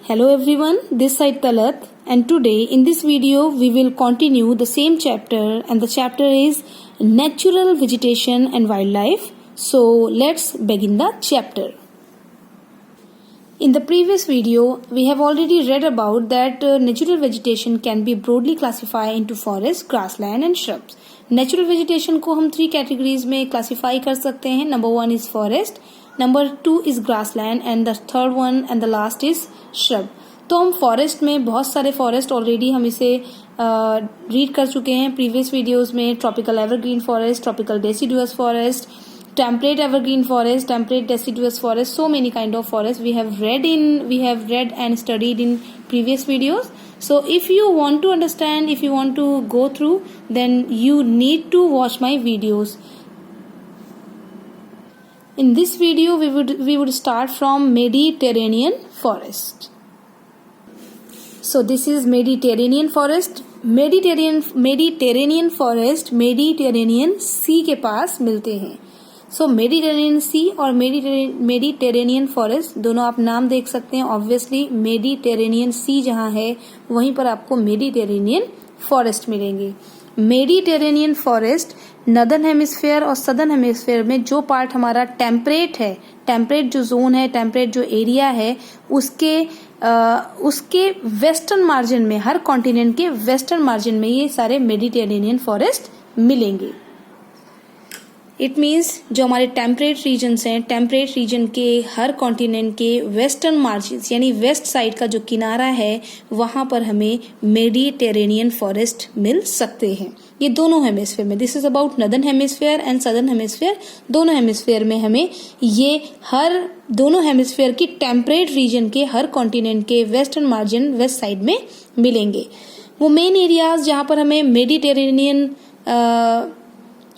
Hello everyone, this side Talat, and today in this video we will continue the same chapter, and the chapter is Natural Vegetation and Wildlife. So let's begin the chapter. In the previous video we have already read about that natural vegetation can be broadly classified into forest, grassland and shrubs. Natural vegetation को हम 3 categories में classify कर सकते हैं. Number 1 is forest, number 2 is grassland and the third one and the last is shrub. तो हम forest में बहुत सारे फॉरेस्ट ऑलरेडी हम इसे रीड कर चुके हैं प्रीवियस वीडियोस में. Tropical evergreen forest, tropical deciduous forest, temperate evergreen forest, temperate deciduous forest, so many kind of forests we have read and studied in previous videos. So if you want to understand, if you want to go through, then you need to watch my videos. In this video we would start from Mediterranean forest. So this is Mediterranean forest. Mediterranean forest Mediterranean sea के पास मिलते हैं. So Mediterranean sea और Mediterranean forest दोनों आप नाम देख सकते हैं. Obviously Mediterranean sea जहाँ है वहीं पर आपको Mediterranean forest मिलेंगे. मेडिटेरेनियन फॉरेस्ट नदर्न हेमिस्फेयर और सदर्न हेमिस्फेयर में जो पार्ट हमारा टेम्परेट है, टेम्परेट जो जोन है, टेम्परेट जो एरिया है, उसके वेस्टर्न मार्जिन में, हर कॉन्टिनेंट के वेस्टर्न मार्जिन में ये सारे मेडिटेरेनियन फॉरेस्ट मिलेंगे. इट मीन्स जो हमारे टेम्परेट रीजन्स हैं, टेम्परेट रीजन के हर कॉन्टिनेंट के वेस्टर्न मार्जिन यानी वेस्ट साइड का जो किनारा है वहां पर हमें मेडिटेरेनियन फॉरेस्ट मिल सकते हैं. ये दोनों हेमिस्फेयर में, this is about northern hemisphere and southern hemisphere. दोनों हेमिस्फेयर में हमें ये हर दोनों हेमिस्फेयर की टेम्परेट रीजन के हर कॉन्टिनेंट के वेस्टर्न मार्जिन वेस्ट साइड में मिलेंगे. वो मेन एरियाज जहां पर हमें मेडिटेरेनियन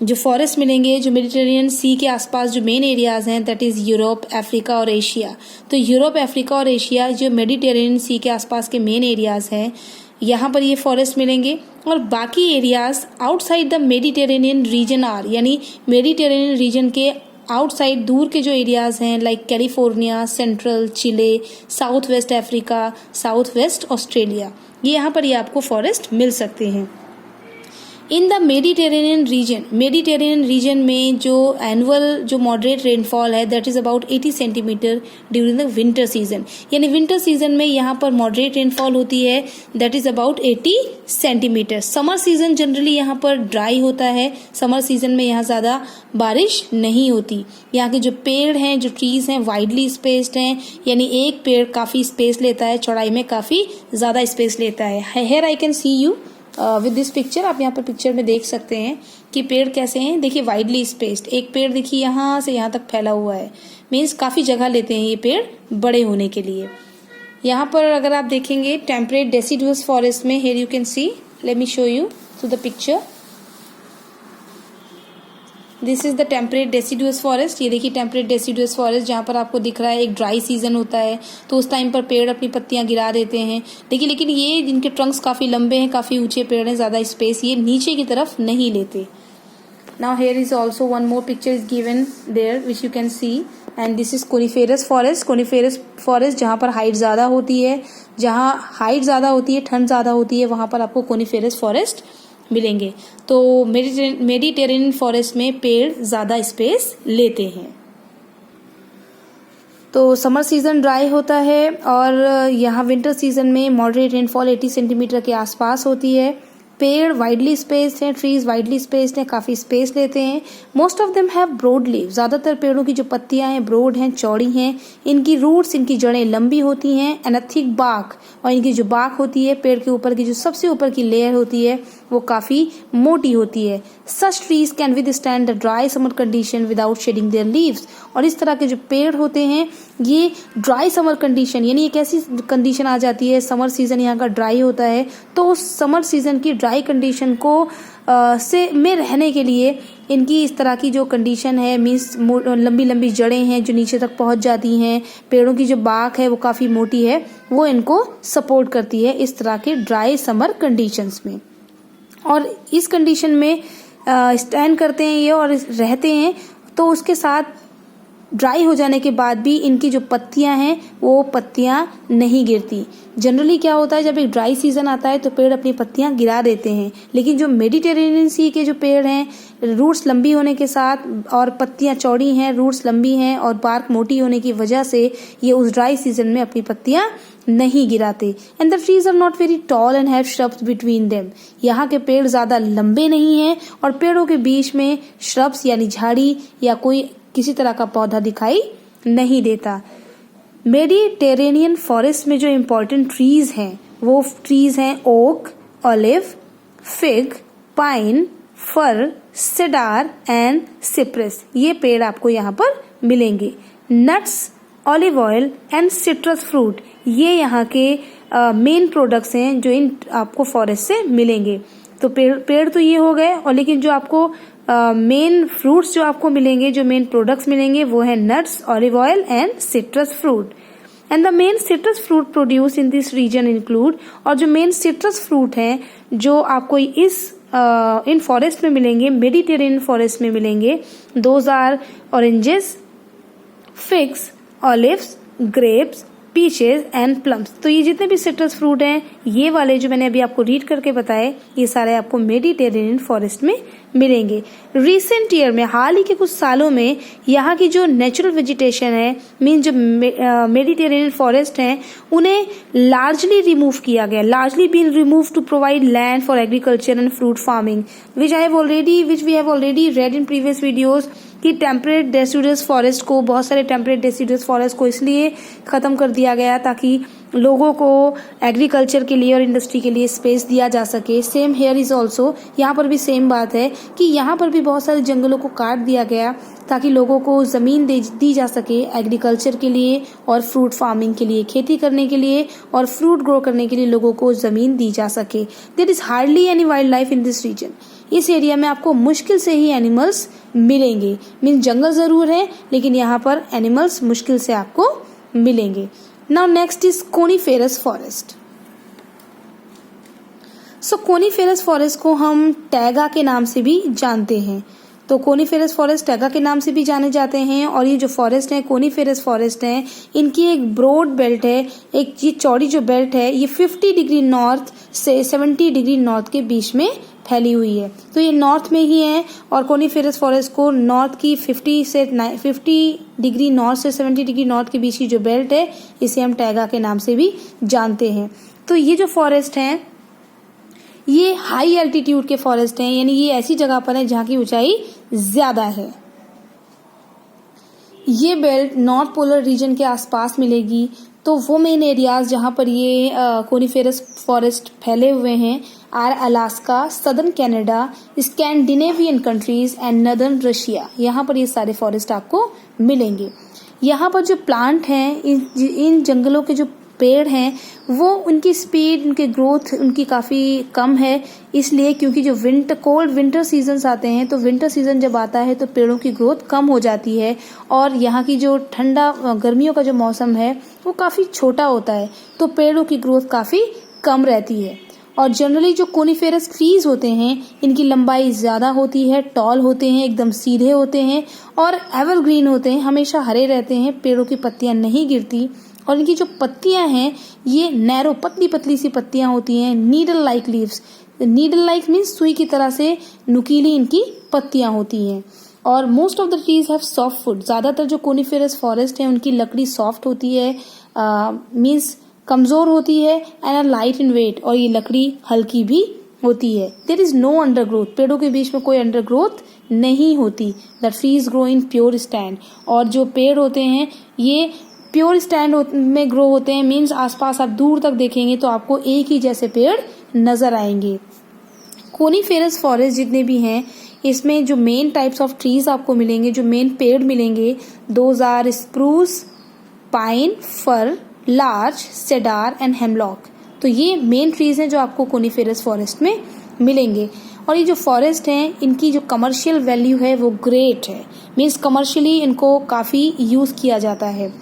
जो फॉरेस्ट मिलेंगे, जो मेडिटेरेनियन सी के आसपास जो मेन एरियाज हैं, दैट इज यूरोप, अफ्रीका और एशिया. तो यूरोप, अफ्रीका और एशिया जो मेडिटेरेनियन सी के आसपास के मेन एरियाज हैं, यहाँ पर ये फॉरेस्ट मिलेंगे. और बाकी areas outside the Mediterranean region are, यानी मेडिटेरेनियन रीजन के आउटसाइड दूर के जो एरियाज हैं, like California, central Chile, south west Africa, south west Australia, ये यहाँ पर ये आपको फॉरेस्ट मिल सकते हैं. इन द मेडिटेरेनियन रीजन में जो एनुअल जो मॉडरेट रेनफॉल है that is about 80 centimetre during the winter season. यानी विंटर सीजन में यहाँ पर मॉडरेट रेनफॉल होती है, that is about 80 centimetre. Summer season generally यहाँ पर ड्राई होता है. समर सीजन में यहाँ ज़्यादा बारिश नहीं होती. यहाँ के जो पेड़ हैं, जो ट्रीज हैं, वाइडली स्पेस्ड हैं, यानी एक पेड़ काफ़ी स्पेस लेता है, चौड़ाई में काफ़ी ज़्यादा स्पेस लेता है. Here I can see you with this picture. आप यहाँ पर पिक्चर में देख सकते हैं कि पेड़ कैसे हैं. देखिए वाइडली स्पेस्ड, एक पेड़ देखिए यहाँ से यहाँ तक फैला हुआ है, मीन्स काफ़ी जगह लेते हैं ये पेड़ बड़े होने के लिए. यहाँ पर अगर आप देखेंगे टेम्परेट डेसिडुअस फॉरेस्ट में, here you can see, let me show you through the picture. This is the temperate deciduous forest. ये देखिए टेम्परेट डेसिडुअस फॉरेस्ट जहाँ पर आपको दिख रहा है एक ड्राई सीजन होता है तो उस टाइम पर पेड़ अपनी पत्तियां गिरा देते हैं. देखिए लेकिन ये इनके ट्रंक्स काफ़ी लंबे हैं, काफ़ी ऊंचे पेड़ हैं, ज़्यादा स्पेस ये नीचे की तरफ नहीं लेते. Now here is also one more picture is given there which you can see, and this is coniferous forest. Coniferous forest जहाँ पर हाइट ज़्यादा होती है, जहाँ हाइट ज़्यादा होती है, ठंड ज़्यादा होती है, वहाँ पर आपको कोनिफेरस फॉरेस्ट मिलेंगे. तो मेडिटेरेनियन फॉरेस्ट में पेड़ ज़्यादा स्पेस लेते हैं. तो समर सीजन ड्राई होता है और यहाँ विंटर सीजन में मॉडरेट रेनफॉल 80 सेंटीमीटर के आसपास होती है. पेड़ वाइडली स्पेस्ड हैं, ट्रीज वाइडली स्पेस्ड हैं, काफ़ी स्पेस लेते हैं. Most of them have broad leaves. ज़्यादातर पेड़ों की जो पत्तियां हैं ब्रॉड हैं, चौड़ी हैं. इनकी रूट्स, इनकी जड़ें लंबी होती हैं. एंड अ थिक बार्क, और इनकी जो बार्क होती है, पेड़ के ऊपर की जो सबसे ऊपर की लेयर होती है वो काफ़ी मोटी होती है. Such trees can withstand the dry summer condition without shedding their leaves. और इस तरह के जो पेड़ होते हैं ये ड्राई समर कंडीशन, यानी एक ऐसी कंडीशन आ जाती है, समर सीजन यहाँ का ड्राई होता है, तो उस समर सीजन की ड्राई कंडीशन को में रहने के लिए इनकी इस तरह की जो कंडीशन है, मीन्स लंबी लंबी जड़ें हैं जो नीचे तक पहुंच जाती हैं, पेड़ों की जो बार्क है वो काफ़ी मोटी है, वो इनको सपोर्ट करती है इस तरह के ड्राई समर कंडीशंस में. और इस कंडीशन में स्टैंड करते हैं ये और रहते हैं. तो उसके साथ ड्राई हो जाने के बाद भी इनकी जो पत्तियां हैं वो पत्तियां नहीं गिरती। जनरली क्या होता है, जब एक ड्राई सीजन आता है तो पेड़ अपनी पत्तियां गिरा देते हैं, लेकिन जो मेडिटेरेनियन सी के जो पेड़ हैं, रूट्स लंबी होने के साथ और पत्तियां चौड़ी हैं, रूट्स लंबी हैं और बार्क मोटी होने की वजह से ये उस ड्राई सीजन में अपनी पत्तियां नहीं गिराते। And the trees are not very tall and have shrubs between them. यहाँ के पेड़ ज्यादा लंबे नहीं हैं और पेड़ों के बीच में श्रब्स यानी झाड़ी या कोई किसी तरह का पौधा दिखाई नहीं देता। मेडिटेरेनियन फॉरेस्ट में जो इम्पोर्टेंट ट्रीज हैं वो ट्रीज हैं oak, olive, fig, pine, fir, cedar and cypress. ये पेड़ आपको यहाँ पर मिलेंगे। Nuts, olive oil and citrus fruit, ये यहाँ के मेन प्रोडक्ट्स हैं जो इन आपको फॉरेस्ट से मिलेंगे। तो पेड़ तो ये हो गए, और लेकिन जो आपको मेन फ्रूट्स जो आपको मिलेंगे, जो मेन प्रोडक्ट्स मिलेंगे वो है nuts, olive oil and citrus fruit. And the main citrus fruit produce in this region include, और जो मेन सिट्रस फ्रूट हैं जो आपको इन फॉरेस्ट में मिलेंगे, मेडिटेरेनियन फॉरेस्ट में मिलेंगे, those are oranges, figs, olives, grapes, peaches and plums. तो ये जितने भी सिट्रस फ्रूट हैं, ये वाले जो मैंने अभी आपको रीड करके बताए, ये सारे आपको मेडिटेरेनियन फॉरेस्ट में मिलेंगे। रिसेंट ईयर में, हाल ही के कुछ सालों में, यहाँ की जो नेचुरल वेजिटेशन है, मीन जो मेडिटेरेनियन फॉरेस्ट हैं, उन्हें लार्जली रिमूव किया गया, largely been remove to provide land for agriculture and fruit farming, which we have already read in previous videos कि टेम्परेट डेसिडुअस फॉरेस्ट को, बहुत सारे टेम्परेट डेसिडुअस फॉरेस्ट को इसलिए खत्म कर दिया गया ताकि लोगों को एग्रीकल्चर के लिए और इंडस्ट्री के लिए स्पेस दिया जा सके। सेम हेयर इज ऑल्सो, यहाँ पर भी सेम बात है कि यहाँ पर भी बहुत सारे जंगलों को काट दिया गया ताकि लोगों को जमीन दी जा सके एग्रीकल्चर के लिए और फ्रूट फार्मिंग के लिए, खेती करने के लिए और फ्रूट ग्रो करने के लिए लोगों को जमीन दी जा सके। There is hardly any wildlife in this region. इस एरिया में आपको मुश्किल से ही एनिमल्स मिलेंगे, मीन जंगल जरूर है लेकिन यहाँ पर एनिमल्स मुश्किल से आपको मिलेंगे। Now next is coniferous forest. So coniferous forest को हम टैगा के नाम से भी जानते हैं। तो कोनीफेरस फॉरेस्ट टैगा के नाम से भी जाने जाते हैं, और ये जो फॉरेस्ट है कोनीफेरस फॉरेस्ट है, इनकी एक ब्रॉड बेल्ट है, एक ये चौड़ी जो बेल्ट है ये 50 डिग्री नॉर्थ से 70 डिग्री नॉर्थ के बीच में फैली हुई है। तो ये नॉर्थ में ही है, और कोनीफेरस फॉरेस्ट को नॉर्थ की 50 डिग्री नॉर्थ से 70 डिग्री नॉर्थ के बीच की जो बेल्ट है, इसे हम टैगा के नाम से भी जानते हैं। तो ये जो फॉरेस्ट है ये हाई एल्टीट्यूड के फॉरेस्ट हैं, यानी ये ऐसी जगह पर है जहाँ की ऊंचाई ज्यादा है। ये बेल्ट नॉर्थ पोलर रीजन के आसपास मिलेगी। तो वो मेन एरियाज जहाँ पर ये कोनीफेरस फॉरेस्ट फैले हुए हैं are Alaska, southern Canada, Scandinavian countries and northern Russia. यहाँ पर ये सारे फॉरेस्ट आपको मिलेंगे। यहाँ पर जो प्लांट हैं, इन जंगलों के जो पेड़ हैं, वो उनकी स्पीड, उनके ग्रोथ उनकी काफ़ी कम है, इसलिए क्योंकि जो कोल्ड विंटर सीजन्स आते हैं, तो विंटर सीजन जब आता है तो पेड़ों की ग्रोथ कम हो जाती है, और यहाँ की जो ठंडा गर्मियों का जो मौसम है वो काफ़ी छोटा होता है, तो पेड़ों की ग्रोथ काफ़ी कम रहती है। और जनरली जो कोनीफेरस ट्रीज होते हैं इनकी लंबाई ज़्यादा होती है, टॉल होते हैं, एकदम सीधे होते हैं और एवरग्रीन होते हैं, हमेशा हरे रहते हैं, पेड़ों की पत्तियां नहीं गिरती, और इनकी जो पत्तियां हैं ये नैरो, पतली पतली सी पत्तियां होती हैं, needle like leaves. Needle like means सुई की तरह से नुकीली इनकी पत्तियां होती हैं। और most of the trees have soft wood. ज़्यादातर जो कोनीफेरस फॉरेस्ट है उनकी लकड़ी सॉफ्ट होती है, मीन्स कमज़ोर होती है, एंड लाइट इन वेट, और ये लकड़ी हल्की भी होती है। देयर इज नो अंडरग्रोथ, पेड़ों के बीच में कोई अंडरग्रोथ नहीं होती। The trees grow in pure stand, और जो पेड़ होते हैं ये प्योर स्टैंड में ग्रो होते हैं, मीन्स आसपास आप दूर तक देखेंगे तो आपको एक ही जैसे पेड़ नजर आएंगे। कोनीफेरस फॉरेस्ट जितने भी हैं इसमें जो मेन टाइप्स ऑफ ट्रीज आपको मिलेंगे, जो मेन पेड़ मिलेंगे, those are spruce, pine, fir, larch, cedar and hemlock. तो ये मेन ट्रीज हैं जो आपको कोनीफेरस फॉरेस्ट में मिलेंगे। और ये जो फॉरेस्ट हैं इनकी जो कमर्शियल वैल्यू है वो ग्रेट है, मीन्स कमर्शियली इनको काफ़ी यूज़ किया जाता है।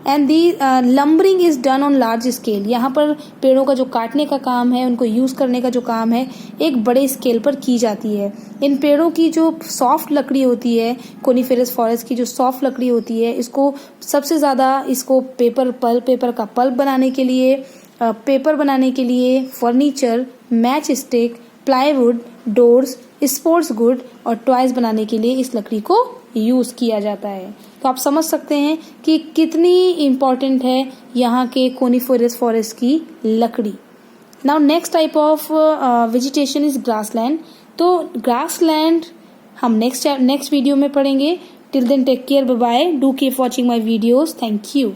And the lumbering is done on large scale. यहाँ पर पेड़ों का जो काटने का काम है, उनको यूज़ करने का जो काम है, एक बड़े स्केल पर की जाती है। इन पेड़ों की जो सॉफ्ट लकड़ी होती है, कोनिफेरस फॉरेस्ट की जो सॉफ्ट लकड़ी होती है, इसको सबसे ज़्यादा इसको पेपर का पल्प बनाने के लिए, पेपर बनाने के लिए, furniture, match stick, plywood, doors, sports good और टॉयज बनाने के लिए इस लकड़ी को यूज़ किया जाता है। तो आप समझ सकते हैं कि कितनी इम्पॉर्टेंट है यहाँ के कोनिफेरस फॉरेस्ट की लकड़ी। Now next type of vegetation is grassland. तो ग्रासलैंड हम नेक्स्ट वीडियो में पढ़ेंगे। Till then take care, bye bye, do keep watching my videos, thank you.